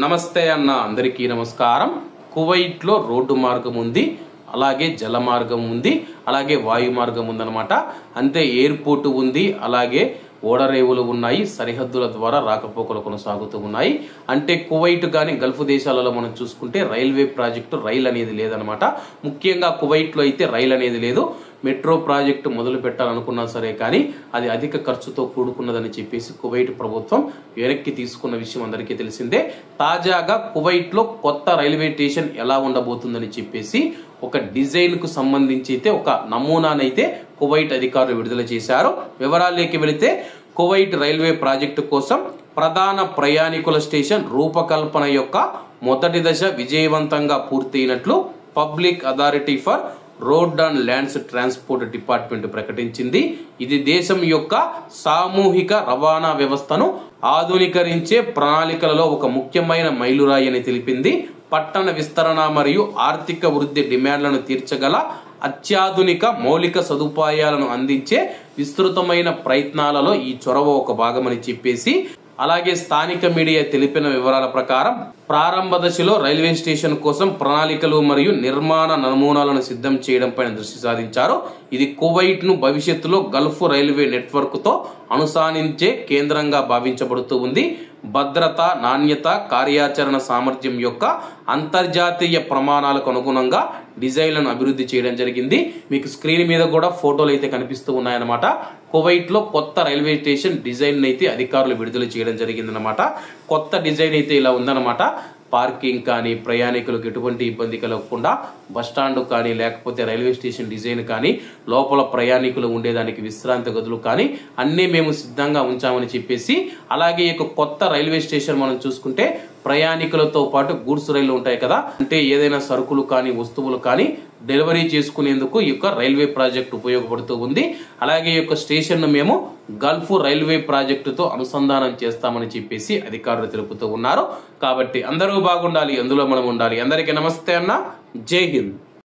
నమస్తే అన్న అందరికీ నమస్కారం. కువైట్ లో రోడ్డు మార్గం ఉంది, అలాగే జల మార్గం ఉంది, అలాగే వాయు మార్గం ఉందన్నమాట. అంతే ఎయిర్పోర్ట్ ఉంది, అలాగే ఓడరేవులు ఉన్నాయి, సరిహద్దుల ద్వారా రాకపోకలు కొనసాగుతూ ఉన్నాయి. అంటే కువైట్ కానీ గల్ఫ్ దేశాలలో మనం చూసుకుంటే రైల్వే ప్రాజెక్టు రైలు అనేది లేదనమాట. ముఖ్యంగా కువైట్ లో అయితే రైలు అనేది లేదు. మెట్రో ప్రాజెక్టు మొదలు పెట్టాలనుకున్నా సరే కానీ అది అధిక ఖర్చుతో కూడుకున్నదని చెప్పేసి కువైట్ ప్రభుత్వం వెనక్కి తీసుకున్న విషయం అందరికీ తెలిసిందే. తాజాగా కువైట్ లో కొత్త రైల్వే స్టేషన్ ఎలా ఉండబోతుందని చెప్పేసి ఒక డిజైన్ కు సంబంధించి అయితే ఒక నమూనానైతే కువైట్ అధికారులు విడుదల చేశారు. వివరాల్లోకి వెళితే కువైట్ రైల్వే ప్రాజెక్టు కోసం ప్రధాన ప్రయాణికుల స్టేషన్ రూపకల్పన యొక్క మొదటి దశ విజయవంతంగా పూర్తయినట్లు public authority for road and lands transport department ప్రకటించింది. ఇది దేశం యొక్క సామూహిక రవాణా వ్యవస్థను ఆధునీకరించే ప్రణాళికలలో ఒక ముఖ్యమైన మైలురాయి అని తెలిపింది. పట్టణ విస్తరణ మరియు ఆర్థిక వృద్ధి డిమాండ్లను తీర్చగల అత్యాధునిక మౌలిక సదుపాయాలను అందించే విస్తృతమైన ప్రయత్నాలలో ఈ చొరవ ఒక భాగమని చెప్పేసి, అలాగే స్థానిక మీడియా తెలిపిన వివరాల ప్రకారం ప్రారంభ దశలో రైల్వే స్టేషన్ కోసం ప్రణాళికలు మరియు నిర్మాణ నమూనాలను సిద్ధం చేయడం పైన దృష్టి సారించారు. ఇది కువైట్ ను భవిష్యత్తులో గల్ఫ్ రైల్వే నెట్వర్క్ తో అనుసంధానించే కేంద్రంగా భావించబడుతూ ఉంది. భద్రత, నాణ్యత, కార్యాచరణ సామర్థ్యం యొక్క అంతర్జాతీయ ప్రమాణాలకు అనుగుణంగా డిజైన్లను అభివృద్ధి చేయడం జరిగింది. మీకు స్క్రీన్ మీద కూడా ఫోటోలు అయితే కనిపిస్తూ ఉన్నాయన్నమాట. కువైట్ లో కొత్త రైల్వే స్టేషన్ డిజైన్ అయితే అధికారులు విడుదల చేయడం జరిగిందన్నమాట. కొత్త డిజైన్ అయితే ఇలా ఉందన్నమాట. పార్కింగ్ కానీ, ప్రయాణికులకు ఎటువంటి ఇబ్బంది కలగకుండా బస్టాండ్ కానీ, లేకపోతే రైల్వే స్టేషన్ డిజైన్ కానీ, లోపల ప్రయాణికులు ఉండేదానికి విశ్రాంతి గదులు కానీ అన్నీ మేము సిద్ధంగా ఉంచామని చెప్పేసి, అలాగే ఈ కొత్త రైల్వే స్టేషన్ మనం చూసుకుంటే ప్రయాణికులతో పాటు గూడ్స్ రైళ్లు ఉంటాయి కదా, అంటే ఏదైనా సరుకులు కానీ వస్తువులు కానీ డెలివరీ చేసుకునేందుకు ఈ యొక్క రైల్వే ప్రాజెక్ట్ ఉపయోగపడుతూ ఉంది. అలాగే ఈ యొక్క స్టేషన్ ను మేము గల్ఫ్ రైల్వే ప్రాజెక్టుతో అనుసంధానం చేస్తామని చెప్పేసి అధికారులు తెలుపుతూ ఉన్నారు. కాబట్టి అందరూ బాగుండాలి, అందులో మనం ఉండాలి. అందరికీ నమస్తే అన్న, జై హింద్.